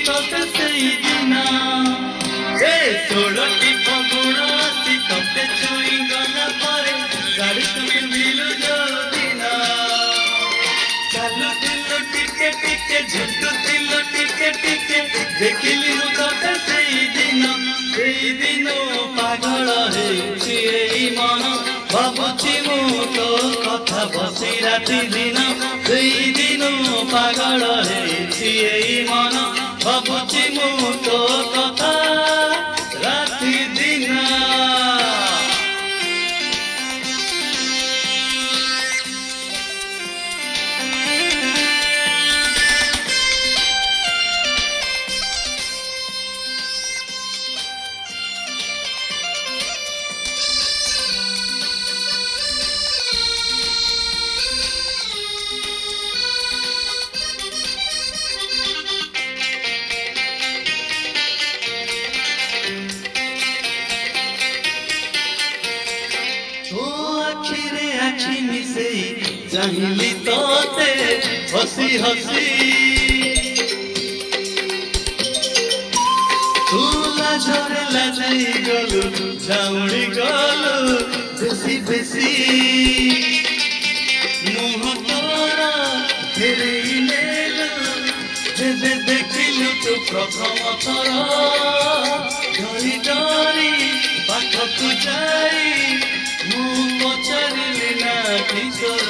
तोते सेदिना ए सोड़टी फगुण आसी तोते छुई गला परे गाड़ी तो पिंधिलु जोदिना चालुथिलु टिके टिके झुंटुथिलु टिके टिके देखिली मु तोते सेदिन पागल हेछि एई मन भाबुछि मु तो कथा बसी राति दिन सेदिन पागल हेछि एई मन भाबुछि मु तो कथा राति दिन चाहिली तोते हसी हसी तू लाजरे लाजई गलु झाउड़ी गलु बेसी बेसी मुह तोरा फेरेई नेलु जेबे देखिलु तू प्रथम थर डरी डरी पाखकु जाई मु पचारिली ना किशोर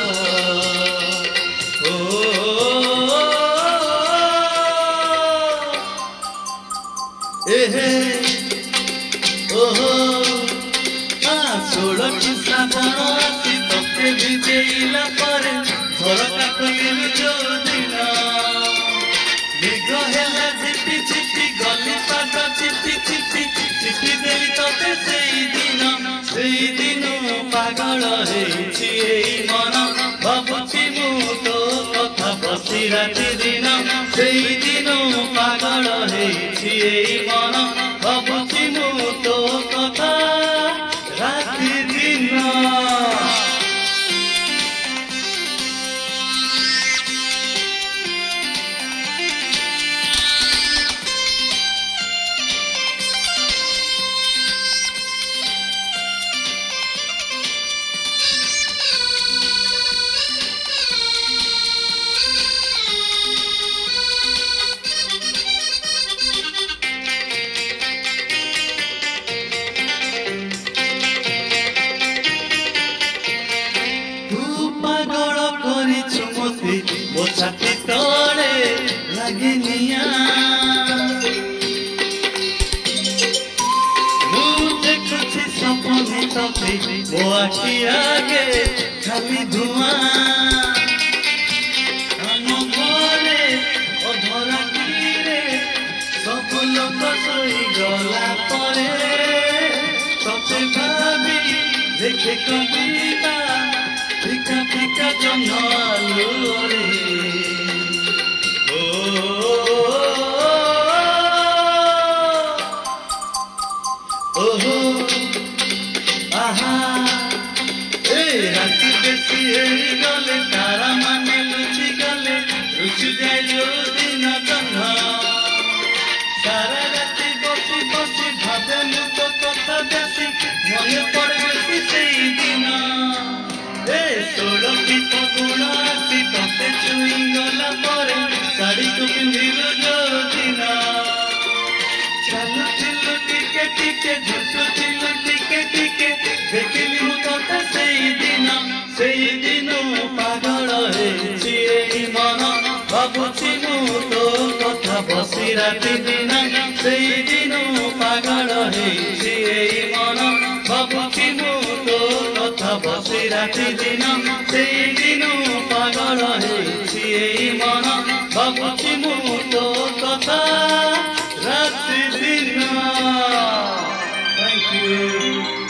एहे ओहो षोलटी श्रावण आसी तोते भिजेइला परे झरका खोलिलु जोदिन मेघ हेला झिपि झिपि गली पाद चिपि चिपि चिपि देली तोते सेदिन पागल हेछि एई मन भाबुछि मु तो कथा बसी राति दिन सेदिन पागल हेछि एई मन भाबुछि मु तो कथा राति दिन छाती तोड़े लगे निया देखुछि सपने तोते मो आखि आगे खाली धुआं हम घरे अधरा कीरे सब लोक सोई गला परे तोते भाबी देखे कविता फिका फिका जंगल रे ओहो आहा ए राति बेसी हेरी गले तारा माने लुचि गले रुचि जाए जो दिन जन्म सारा राति बसी बसी भावे मु तो कथा बेसी मने पड़े बेसी सेई दिन ए षोलटी फगुण आसी तोते छुई गला परे शाड़ी को पिंधिलु जोदिन चालुथिलु टिके टिके झुंटुथिलु टिके टिके देखिली मु तोते सेदिन पागल हेछि एई मन भाबुछि मु तो कथा बसी राति दिन सेदिन पागल हेछि एई मन भाबुछि मु तो कथा बसी राति दिन सेदिन पागल हेछि एई मन भाबुछि मु तो कथा